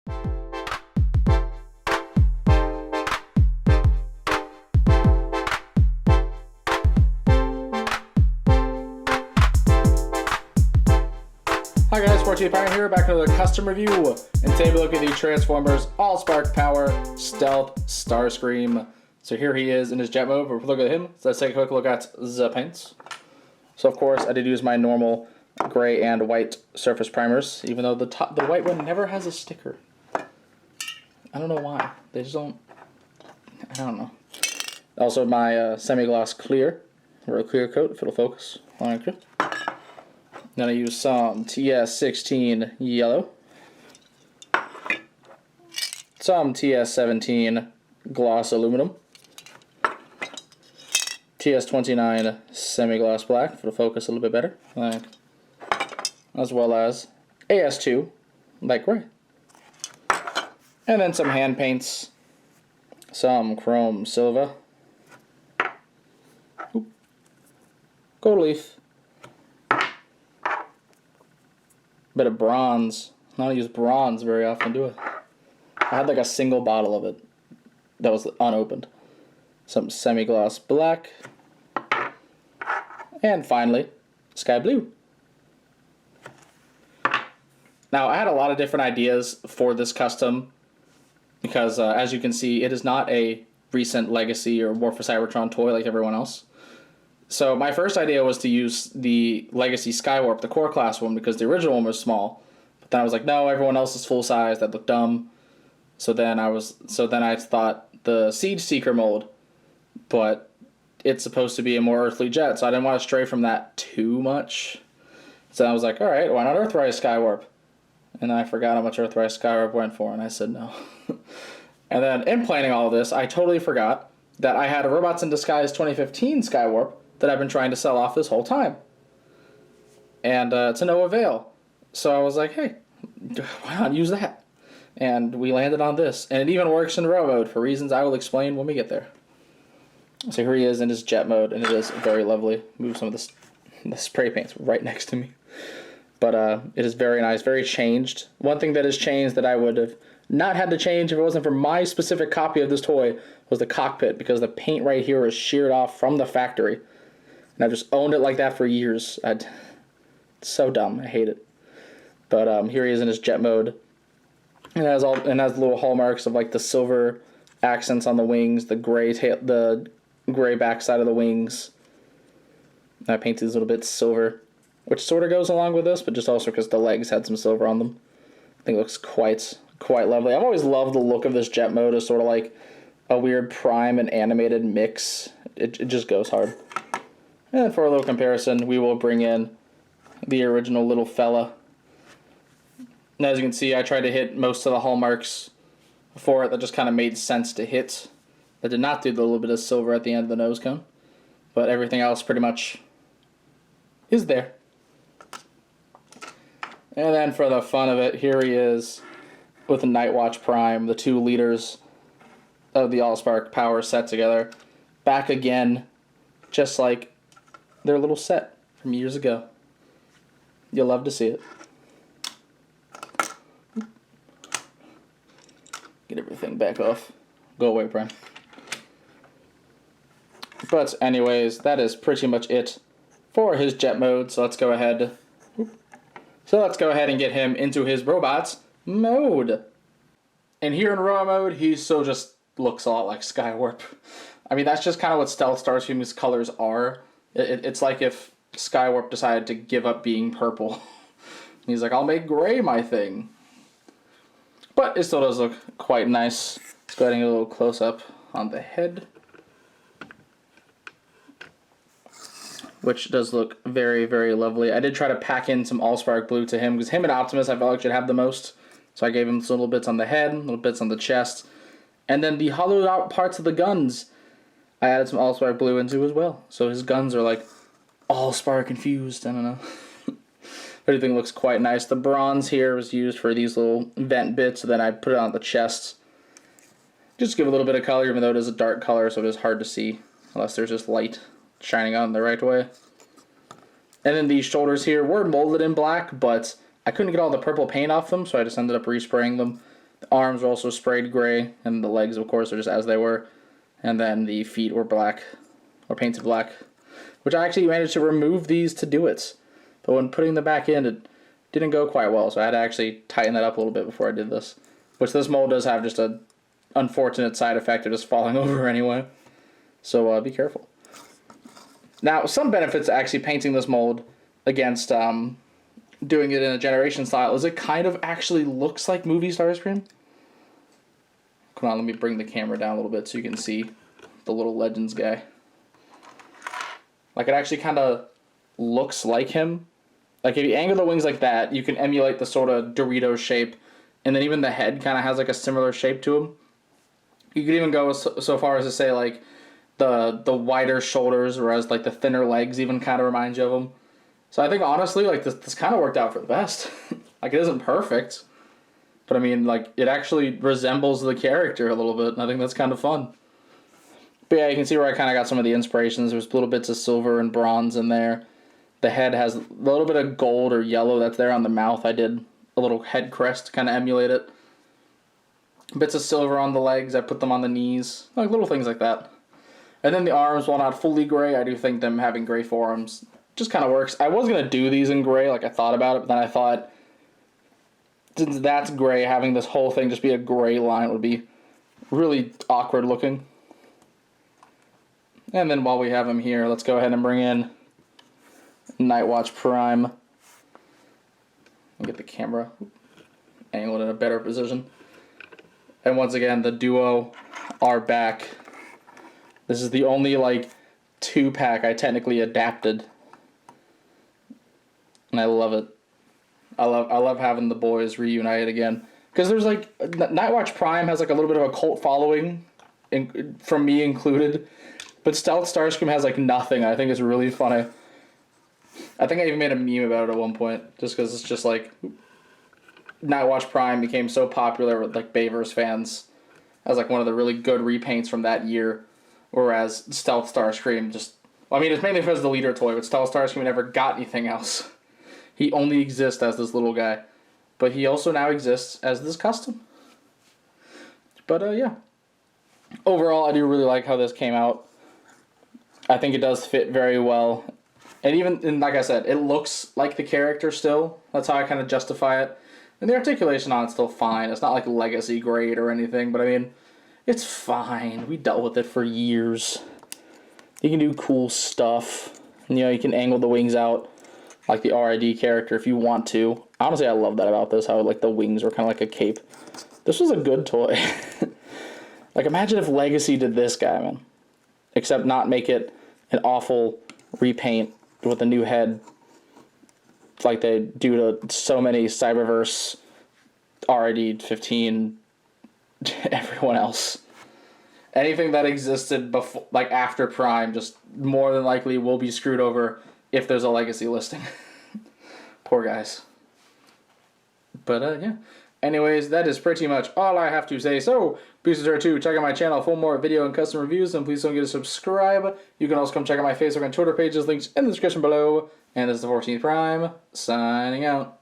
Hi guys, 14 Pioneer here, back with another custom review, and today we look at the Transformers Allspark Power Stealth Starscream. So here he is in his jet mode. We'll look at him. So let's take a quick look at the paints. So of course I did use my normal gray and white surface primers, even though the white one never has a sticker. I don't know why. They just don't. I don't know. Also my semi-gloss clear, or a clear coat if it'll focus. Then I use some TS16 yellow, some TS17 gloss aluminum, TS29 semi-gloss black for the focus a little bit better, as well as AS2 light gray, and then some hand paints, some chrome silver, gold leaf, bit of bronze. I don't use bronze very often, do I? I had like a single bottle of it that was unopened. Some semi-gloss black. And finally, sky blue. Now, I had a lot of different ideas for this custom because, as you can see, it is not a recent Legacy or War for Cybertron toy like everyone else. So my first idea was to use the Legacy Skywarp, the core class one, because the original one was small. But then I was like, no, everyone else is full size. That looked dumb. So then I thought the Siege Seeker mold, but it's supposed to be a more earthly jet, so I didn't want to stray from that too much. So I was like, all right, why not Earthrise Skywarp? And then I forgot how much Earthrise Skywarp went for, and I said no. And then in planning all of this, I totally forgot that I had a Robots in Disguise 2015 Skywarp that I've been trying to sell off this whole time. And to no avail. So I was like, hey, why not use that? And we landed on this. And it even works in raw mode for reasons I will explain when we get there. So here he is in his jet mode, and it is very lovely. Move some of the spray paints right next to me. But it is very nice, very changed. One thing that has changed that I would have not had to change if it wasn't for my specific copy of this toy was the cockpit, because the paint right here is sheared off from the factory. And I've just owned it like that for years. It's so dumb. I hate it. But here he is in his jet mode. And has little hallmarks of like the silver accents on the wings, the gray backside of the wings. I painted these little bits silver, which sort of goes along with this, but just also because the legs had some silver on them. I think it looks quite lovely. I've always loved the look of this jet mode as sort of like a weird Prime and animated mix. It just goes hard. And for a little comparison, we will bring in the original little fella. And as you can see, I tried to hit most of the hallmarks for it that just kind of made sense to hit. That did not do the little bit of silver at the end of the nose cone. But everything else pretty much is there. And then for the fun of it, here he is with the Nightwatch Prime, the two leaders of the Allspark Power set together. Back again, just like their little set from years ago. You'll love to see it. Get everything back off. Go away, Prime. But anyways, that is pretty much it for his jet mode. So let's go ahead and get him into his robots mode. And here in raw mode, he still just looks a lot like Skywarp. I mean, that's just kind of what Stealth Starscream's colors are. It's like if Skywarp decided to give up being purple. He's like, I'll make gray my thing. But it still does look quite nice. Let's go ahead and get a little close-up on the head, which does look very, very lovely. I did try to pack in some Allspark blue to him, because him and Optimus I felt like should have the most. So I gave him some little bits on the head, little bits on the chest. And then the hollowed out parts of the guns, I added some Allspark blue into as well. So his guns are like Allspark infused, I don't know. Everything looks quite nice. The bronze here was used for these little vent bits, so then I put it on the chest. Just give a little bit of color, even though it is a dark color, so it is hard to see, unless there's just light shining on the right way. And then these shoulders here were molded in black, but I couldn't get all the purple paint off them, so I just ended up respraying them. The arms were also sprayed gray, and the legs, of course, are just as they were. And then the feet were black, or painted black, which I actually managed to remove these to do it. But when putting them back in, it didn't go quite well, so I had to actually tighten that up a little bit before I did this. Which this mold does have just a unfortunate side effect of just falling over anyway. So be careful. Now, some benefits to actually painting this mold against doing it in a generation style is it kind of actually looks like movie Starscream. Come on, let me bring the camera down a little bit so you can see the little Legends guy. Like, it actually kind of looks like him. Like, if you angle the wings like that, you can emulate the sort of Dorito shape, and then even the head kind of has, like, a similar shape to him. You could even go so far as to say, like, the wider shoulders, whereas, like, the thinner legs even kind of remind you of him. So I think, honestly, like, this kind of worked out for the best. Like, it isn't perfect, but, I mean, like, it actually resembles the character a little bit, and I think that's kind of fun. But yeah, you can see where I kind of got some of the inspirations. There's little bits of silver and bronze in there. The head has a little bit of gold or yellow that's there on the mouth. I did a little head crest to kind of emulate it. Bits of silver on the legs. I put them on the knees. Like little things like that. And then the arms, while not fully gray, I do think them having gray forearms just kind of works. I was going to do these in gray, like I thought about it, but then I thought, since that's gray, having this whole thing just be a gray line would be really awkward looking. And then while we have him here, let's go ahead and bring in Nightwatch Prime. Get the camera angled in a better position. And once again, the duo are back. This is the only, like, 2-pack I technically adapted. And I love it. I love having the boys reunite again. Because there's, like, Nightwatch Prime has, like, a little bit of a cult following, from me included. But Stealth Starscream has, like, nothing. I think it's really funny. I think I even made a meme about it at one point, just because it's just, like, Nightwatch Prime became so popular with, like, Bayverse fans as, like, one of the really good repaints from that year, whereas Stealth Starscream just... Well, I mean, it's mainly because of the leader toy, but Stealth Starscream never got anything else. He only exists as this little guy. But he also now exists as this custom. But, yeah. Overall, I do really like how this came out. I think it does fit very well. And even, and like I said, it looks like the character still. That's how I kind of justify it. And the articulation on it's still fine. It's not like legacy grade or anything, but I mean, it's fine. We dealt with it for years. You can do cool stuff. You know, you can angle the wings out like the RID character if you want to. Honestly, I love that about this, how like the wings were kind of like a cape. This was a good toy. Like, imagine if Legacy did this guy, man. Except not make it an awful repaint with a new head like they do to so many Cyberverse, RID 15, everyone else. Anything that existed before, like after Prime, just more than likely will be screwed over if there's a Legacy listing. Poor guys. But yeah. Anyways, that is pretty much all I have to say. So, be sure to check out my channel for more video and custom reviews, and please don't forget to subscribe. You can also come check out my Facebook and Twitter pages, links in the description below. And this is the 14th Prime, signing out.